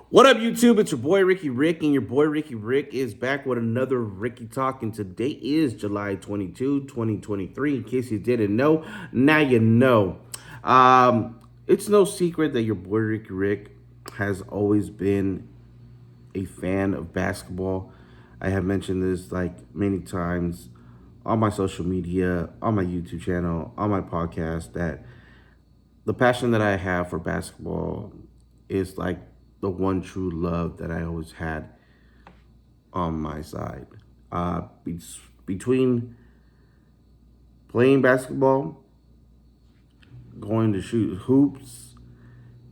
What up, YouTube? It's your boy Ricky Rick, and your boy Ricky Rick is back with another Ricky Talk. And today is July 22, 2023. In case you didn't know, now you know. It's no secret that your boy Ricky Rick has always been a fan of basketball. I have mentioned this like many times on my social media, on my YouTube channel, on my podcast, that the passion that I have for basketball is like the one true love that I always had on my side. Between playing basketball, going to shoot hoops,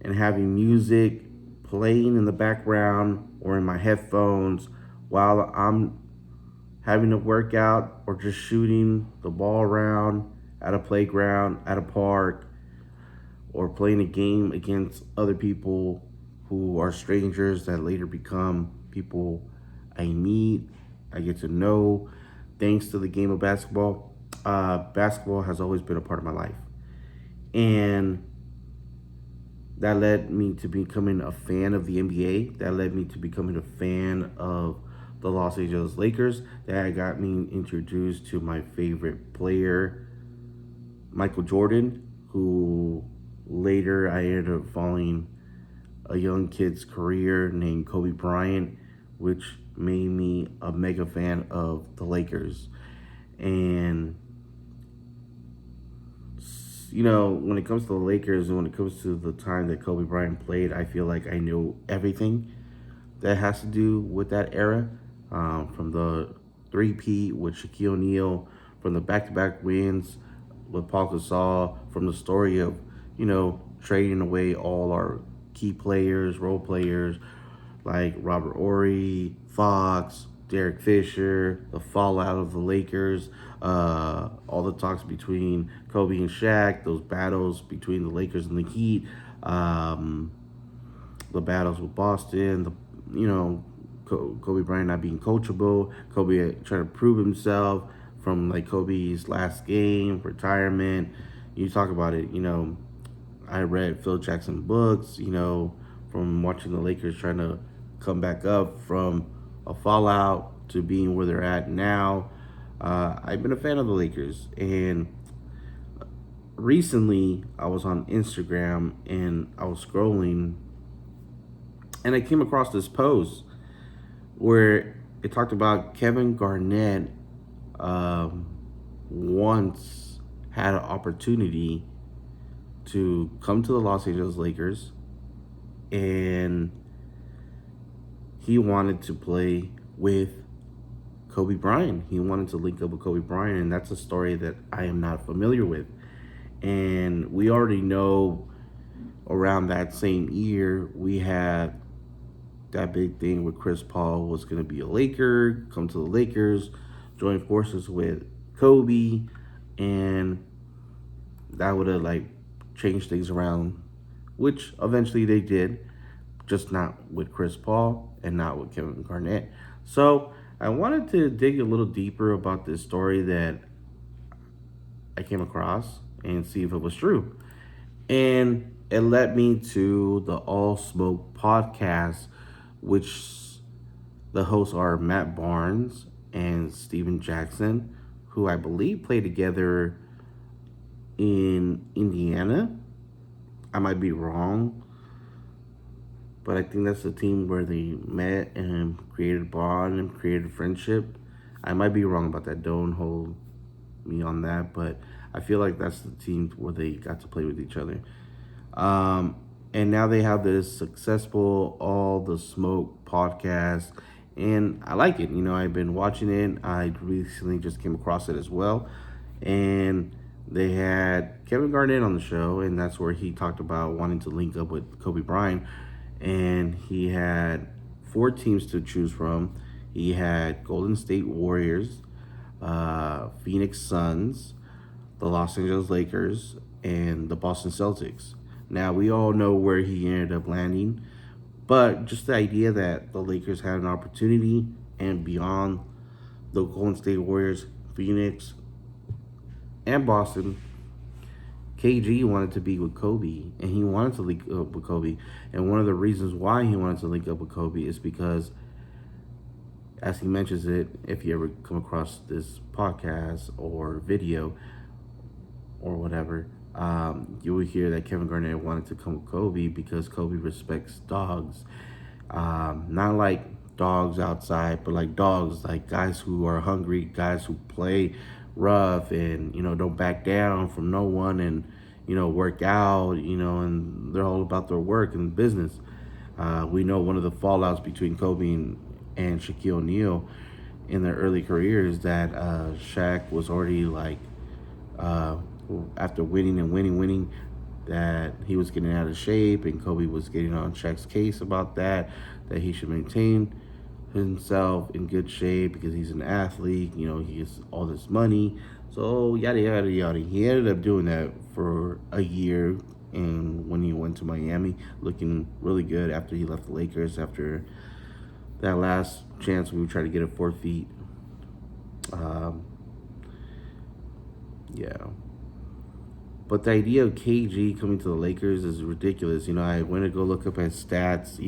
and having music playing in the background or in my headphones while I'm having a workout or just shooting the ball around at a playground, at a park, or playing a game against other people who are strangers that later become people I meet, I get to know thanks to the game of basketball. Basketball has always been a part of my life. And that led me to becoming a fan of the NBA. That led me to becoming a fan of the Los Angeles Lakers. That got me introduced to my favorite player, Michael Jordan, who later I ended up following a young kid's career named Kobe Bryant, which made me a mega fan of the Lakers. And when it comes to the Lakers and when it comes to the time that Kobe Bryant played, I feel like I know everything that has to do with that era, from the three-peat with Shaquille O'Neal, from the back-to-back wins with Paul Gasol, from the story of, trading away all our key players, role players, like Robert Horry, Fox, Derek Fisher, the fallout of the Lakers, all the talks between Kobe and Shaq, those battles between the Lakers and the Heat, the battles with Boston, Kobe Bryant not being coachable, Kobe trying to prove himself from like Kobe's last game, retirement. You talk about it, I read Phil Jackson books, from watching the Lakers trying to come back up from a fallout to being where they're at now. I've been a fan of the Lakers, and recently I was on Instagram and I was scrolling, and I came across this post where it talked about Kevin Garnett once had an opportunity to come to the Los Angeles Lakers, and he wanted to play with Kobe Bryant. He wanted to link up with Kobe Bryant, and that's a story that I am not familiar with. And we already know around that same year, we had that big thing where Chris Paul was going to be a Laker, come to the Lakers, join forces with Kobe, and that would have like changed things around, which eventually they did, just not with Chris Paul and not with Kevin Garnett. So I wanted to dig a little deeper about this story that I came across and see if it was true. And it led me to the All Smoke podcast, which the hosts are Matt Barnes and Steven Jackson, who I believe play together in Indiana. I might be wrong, but I think that's the team where they met and created a bond and created a friendship. I might be wrong about that. Don't hold me on that, but I feel like that's the team where they got to play with each other. And now they have this successful All the Smoke podcast, and I like it. I've been watching it. I recently just came across it as well, and they had Kevin Garnett on the show, and that's where he talked about wanting to link up with Kobe Bryant. And he had four teams to choose from. He had Golden State Warriors, Phoenix Suns, the Los Angeles Lakers, and the Boston Celtics. Now, we all know where he ended up landing, but just the idea that the Lakers had an opportunity, and beyond the Golden State Warriors, Phoenix, and Boston KG wanted to be with Kobe, and he wanted to link up with Kobe. And one of the reasons why he wanted to link up with Kobe is because, as he mentions it, if you ever come across this podcast or video or whatever, you will hear that Kevin Garnett wanted to come with Kobe because Kobe respects dogs. Not like dogs outside, but like dogs, like guys who are hungry, guys who play rough and, don't back down from no one and, work out, and they're all about their work and business. We know one of the fallouts between Kobe and Shaquille O'Neal in their early careers that Shaq was already like, uh, after winning and winning, that he was getting out of shape, and Kobe was getting on Shaq's case about that he should maintain himself in good shape because he's an athlete. He has all this money, so yada yada yada. He ended up doing that for a year, and when he went to Miami, looking really good after he left the Lakers after that last chance we tried to get a 4 feet. Yeah. But the idea of KG coming to the Lakers is ridiculous. I went to go look up his stats.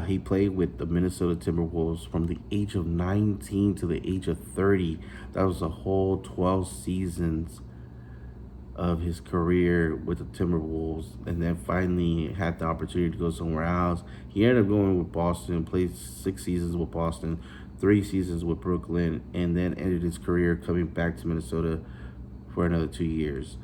He played with the Minnesota Timberwolves from the age of 19 to the age of 30. That was a whole 12 seasons of his career with the Timberwolves. And then finally had the opportunity to go somewhere else. He ended up going with Boston, played 6 seasons with Boston, 3 seasons with Brooklyn, and then ended his career coming back to Minnesota for another 2 years.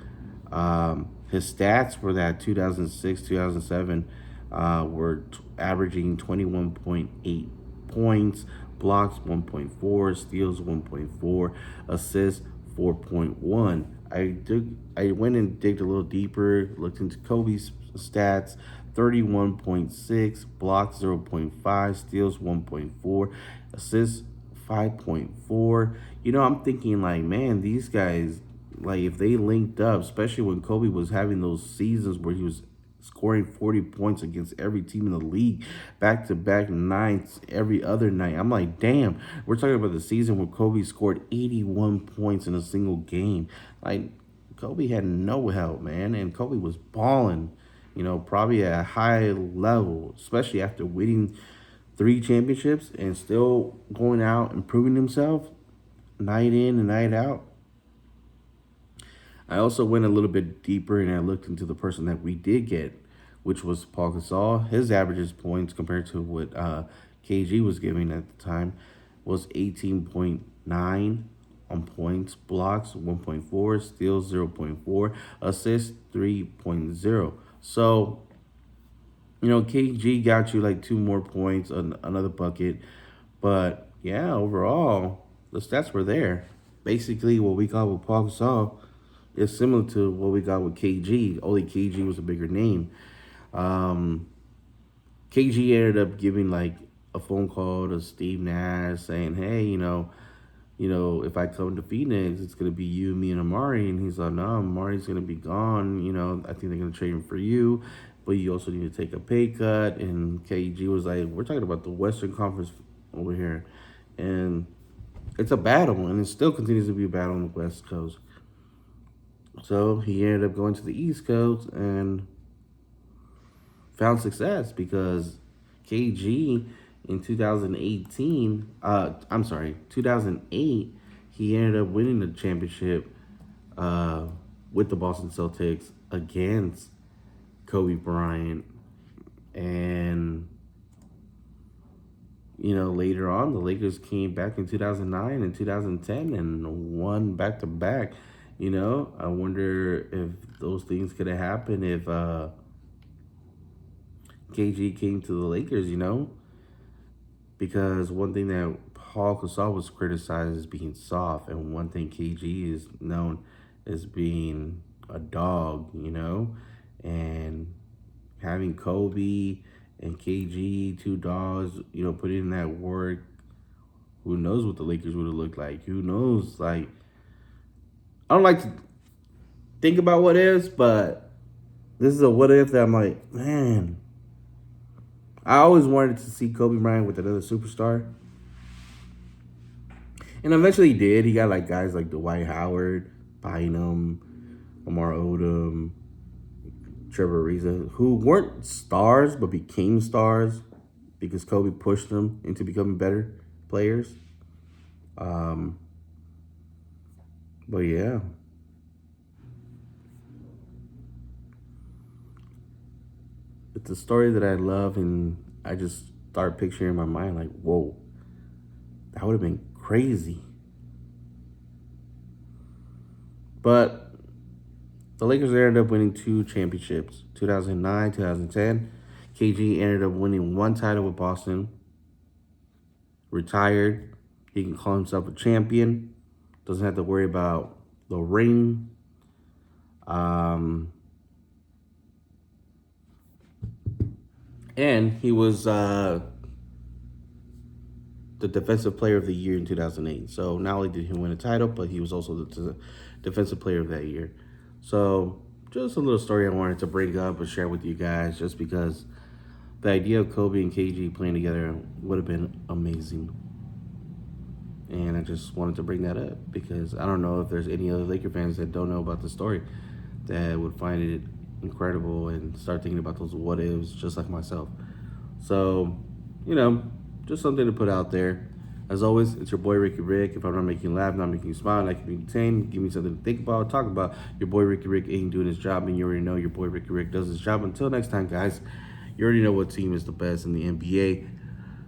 His stats for that 2006, 2007 were averaging 21.8 points, blocks 1.4, steals 1.4, assists 4.1. I went and digged a little deeper, looked into Kobe's stats. 31.6, blocks 0.5, steals 1.4, assists 5.4. I'm thinking like, man, these guys, like if they linked up, especially when Kobe was having those seasons where he was scoring 40 points against every team in the league, back-to-back nights, every other night. I'm like, damn, we're talking about the season where Kobe scored 81 points in a single game. Like, Kobe had no help, man, and Kobe was balling, probably at a high level, especially after winning 3 championships and still going out and proving himself night in and night out. I also went a little bit deeper and I looked into the person that we did get, which was Paul Gasol. His averages points compared to what KG was giving at the time was 18.9 on points, blocks 1.4, steals 0.4, assists 3.0. So, KG got you like 2 more points, another bucket. But yeah, overall, the stats were there. Basically, what we got with Paul Gasol is similar to what we got with KG. Only KG was a bigger name. KG ended up giving like a phone call to Steve Nash saying, "Hey, if I come to Phoenix, it's gonna be you, me, and Amari." And he's like, "No, Amari's gonna be gone. I think they're gonna trade him for you, but you also need to take a pay cut." And KG was like, "We're talking about the Western Conference over here, and it's a battle, and it still continues to be a battle on the West Coast." So he ended up going to the East Coast and found success because KG in 2008, he ended up winning the championship with the Boston Celtics against Kobe Bryant. And, later on, the Lakers came back in 2009 and 2010 and won back-to-back. I wonder if those things could have happened if KG came to the Lakers, because one thing that Paul Gasol was criticized as being soft, and one thing KG is known as being a dog, and having Kobe and KG, 2 dogs, put in that work. Who knows what the Lakers would have looked like? Who knows, like, I don't like to think about what ifs, but this is a what if that I'm like, man, I always wanted to see Kobe Bryant with another superstar. And eventually he did. He got like guys like Dwight Howard, Bynum, Lamar Odom, Trevor Ariza, who weren't stars but became stars because Kobe pushed them into becoming better players. Um, but yeah, it's a story that I love, and I just start picturing in my mind like, whoa, that would have been crazy. But the Lakers ended up winning 2 championships, 2009, 2010. KG ended up winning 1 title with Boston, retired. He can call himself a champion. Doesn't have to worry about the ring. Um, and he was the Defensive Player of the Year in 2008. So not only did he win a title, but he was also the Defensive Player of that year. So just a little story I wanted to bring up and share with you guys, just because the idea of Kobe and KG playing together would have been amazing. And I just wanted to bring that up because I don't know if there's any other Laker fans that don't know about the story that would find it incredible and start thinking about those what ifs just like myself. So, you know, just something to put out there. As always, it's your boy Ricky Rick. If I'm not making you laugh, not making you smile, not keeping you entertained, give me something to think about, talk about. Your boy Ricky Rick ain't doing his job, and you already know your boy Ricky Rick does his job. Until next time, guys, you already know what team is the best in the NBA.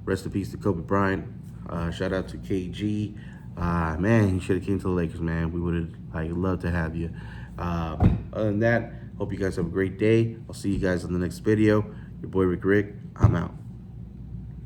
Rest in peace to Kobe Bryant. Shout out to KG. Man, he should have came to the Lakers, man. We would have loved to have you. Other than that, hope you guys have a great day. I'll see you guys in the next video. Your boy Rick, I'm out.